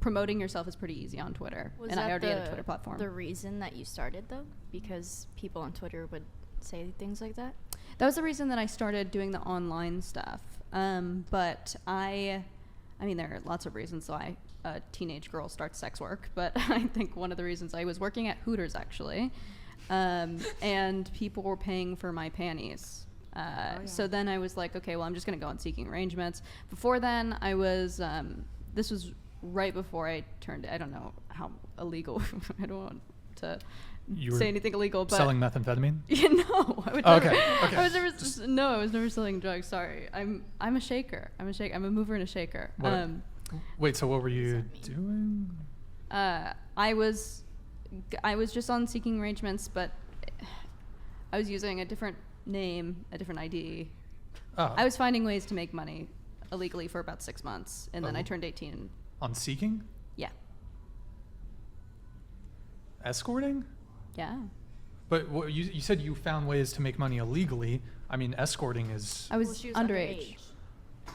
promoting yourself is pretty easy on Twitter. And I already had a Twitter platform. The reason that you started, though? Because people on Twitter would say things like that? That was the reason that I started doing the online stuff. But I mean, there are lots of reasons. So a teenage girl starts sex work, but I think one of the reasons I was working at Hooters, actually, and people were paying for my panties. So then I was like, okay, well, I'm just going to go on Seeking Arrangements. Before then, I was, this was right before I turned, I don't know how illegal, I don't want to say anything illegal, but selling methamphetamine? Yeah, no, I would never. Okay. I was never selling drugs. Sorry, I'm a shaker. I'm a mover and a shaker. Wait, so what were you doing? I was just on Seeking Arrangements, but I was using a different name, a different ID. Oh. I was finding ways to make money illegally for about 6 months, and then I turned 18. On Seeking? Yeah. Escorting? Yeah. But you said you found ways to make money illegally. I mean, escorting is... I was underage.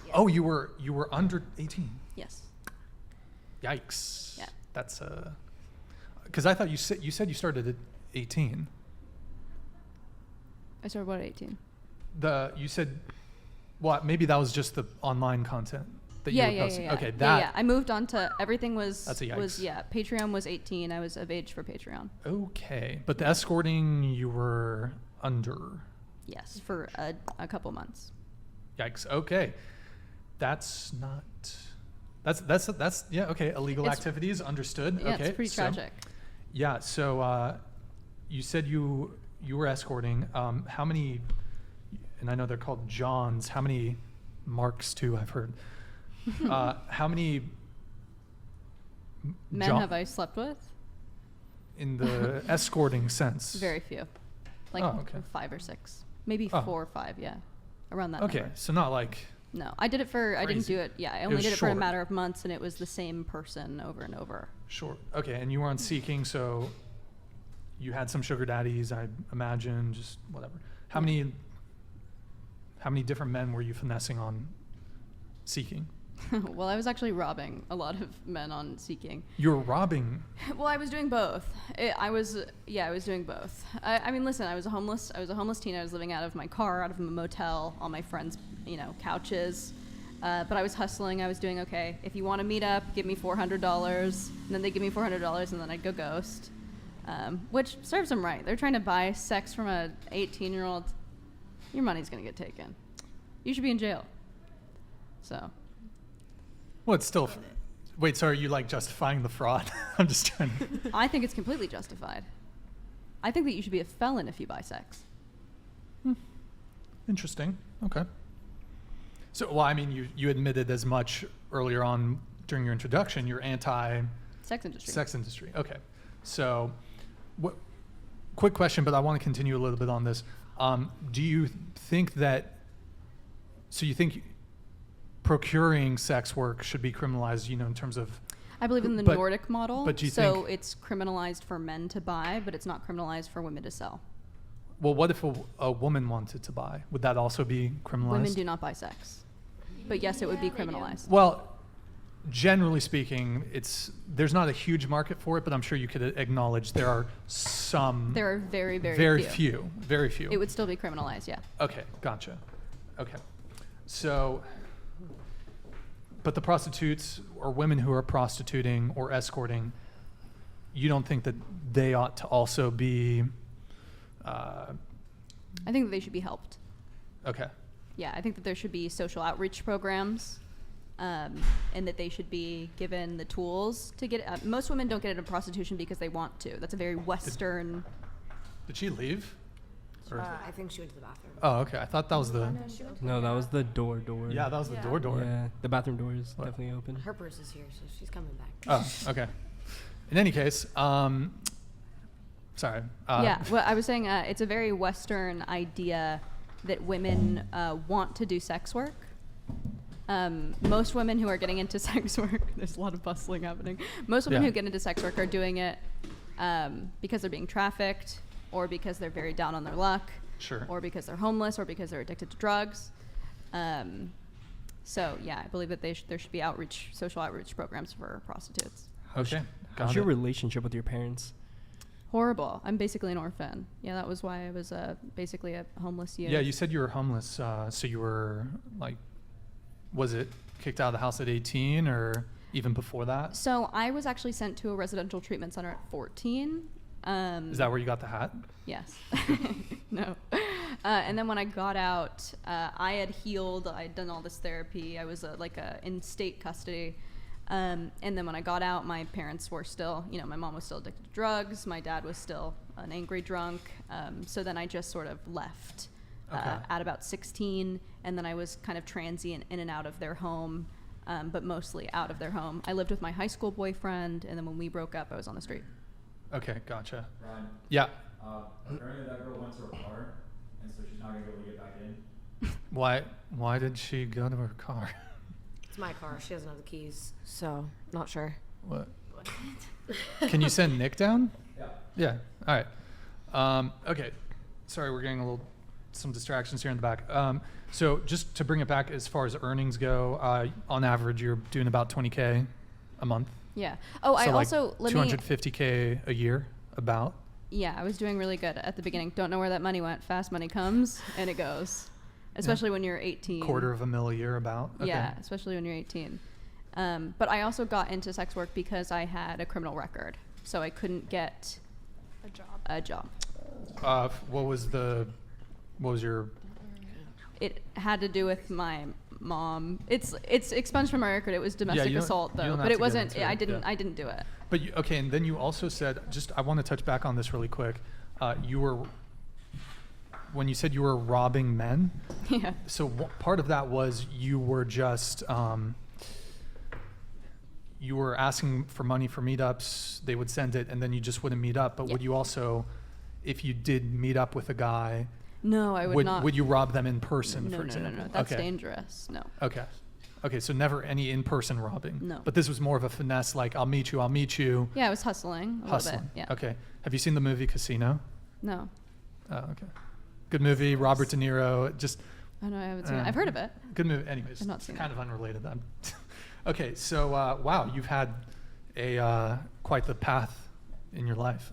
Yeah. Oh, you were under 18? Yes. Yikes. Yeah. That's because I thought you said you started at 18. I started what at 18? You said, well, maybe that was just the online content that you were posting. Yeah. Okay, yeah. I moved on to everything was that's a yikes. Patreon was 18. I was of age for Patreon. Okay, but the escorting you were under. Yes, for a couple months. Yikes. Okay, that's yeah. Okay, illegal activities understood. Yeah, okay, it's pretty tragic. Yeah. So you said you were escorting. How many? And I know they're called Johns. How many Marks too? I've heard. How many men have I slept with? In the escorting sense? Very few. Like 5 or 6. Maybe 4 or 5, yeah. Around that Okay, number. so not like... No, I didn't do it, I only did it for a matter of months, and it was the same person over and over. Sure. Okay, and you were on Seeking, so you had some sugar daddies, I imagine, just whatever. How many different men were you finessing on Seeking? Well, I was actually robbing a lot of men on Seeking. You were robbing? Well, I was doing both. I was doing both. I mean, listen, I was a homeless teen. I was living out of my car, out of a motel, on my friends' couches. But I was hustling. I was doing okay. If you want to meet up, give me $400. And then they give me $400, and then I'd go ghost. Which serves them right. They're trying to buy sex from a 18-year-old. Your money's gonna get taken. You should be in jail. So. Well, it's still... Wait, so are you like justifying the fraud? I'm just trying to... I think it's completely justified. I think that you should be a felon if you buy sex. Interesting. Okay. So, well, I mean, you admitted as much earlier on during your introduction. You're anti... Sex industry. Sex industry. Okay. So, quick question, but I want to continue a little bit on this. Do you think that... So you think... procuring sex work should be criminalized, in terms of... I believe in the Nordic model. But do you think... So it's criminalized for men to buy, but it's not criminalized for women to sell. Well, what if a woman wanted to buy? Would that also be criminalized? Women do not buy sex. But yes, it would be criminalized. Well, generally speaking, there's not a huge market for it, but I'm sure you could acknowledge there are some... There are very, very, very few. Very few. It would still be criminalized, yeah. Okay, gotcha. Okay. So... But the prostitutes or women who are prostituting or escorting, you don't think that they ought to also be... I think that they should be helped. Okay. Yeah, I think that there should be social outreach programs, and that they should be given the tools to get... most women don't get into prostitution because they want to. That's a very Western... Did she leave? I think she went to the bathroom. Oh, okay. I thought that was the... No, that was the door. Yeah, that was the door. Yeah, the bathroom door is definitely open. Her purse is here, so she's coming back. Oh, okay. In any case, sorry. Yeah, well, I was saying it's a very Western idea that women want to do sex work. Most women who are getting into sex work, there's a lot of bustling happening. Most women who get into sex work are doing it because they're being trafficked, or because they're very down on their luck, sure, or because they're homeless, or because they're addicted to drugs. So yeah, I believe that there should be social outreach programs for prostitutes. Okay. How's Got your it. relationship with your parents? Horrible. I'm basically an orphan. Yeah, that was why I was basically a homeless youth. Yeah, you said you were homeless. So you were like, was it kicked out of the house at 18 or even before that? So I was actually sent to a residential treatment center at 14. Is that where you got the hat? Yes. No. And then when I got out, I had healed. I'd done all this therapy. I was in state custody. And then when I got out, my parents were still, my mom was still addicted to drugs. My dad was still an angry drunk. So then I just sort of left at about 16. And then I was kind of transient in and out of their home, but mostly out of their home. I lived with my high school boyfriend. And then when we broke up, I was on the street. Okay, gotcha. Ryan, Yeah. apparently that girl went to her car, and so she's not gonna be able to get back in. Why did she go to her car? It's my car. She doesn't have the keys, so not sure. What? Can you send Nick down? Yeah. Yeah. All right. Okay. Sorry, we're getting some distractions here in the back. So just to bring it back, as far as earnings go, on average, you're doing about 20K a month. Yeah. Oh, I So like also, 250K a year, about. Yeah, I was doing really good at the beginning. Don't know where that money went. Fast money comes and it goes, especially when you're 18. $250,000 a year, about. Okay. Yeah, especially when you're 18. But I also got into sex work because I had a criminal record, so I couldn't get a job. What was your? It had to do with my mom. It's expunged from my record. It was domestic you don't- assault you though, don't have but to it get wasn't. into it, I didn't. yeah. I didn't do it. But okay, and then you also said, I want to touch back on this really quick. When you said you were robbing men, Yeah. so part of that was you were just you were asking for money for meetups. They would send it, and then you just wouldn't meet up. But Yeah. would you also, if you did meet up with a guy, No, I would not. would you rob them in person, No, for no, example? no. That's Okay. dangerous. No. Okay. Okay, so never any in-person robbing. No. But this was more of a finesse, like I'll meet you. Yeah, I was hustling a Hustling. little bit. Yeah. Okay. Have you seen the movie Casino? No. Oh, okay. Good movie. Robert De Niro. Just Oh no, I haven't seen it. I've heard of it. good movie. Anyways, I've not seen kind it. of unrelated. Okay, so wow, you've had a quite the path in your life.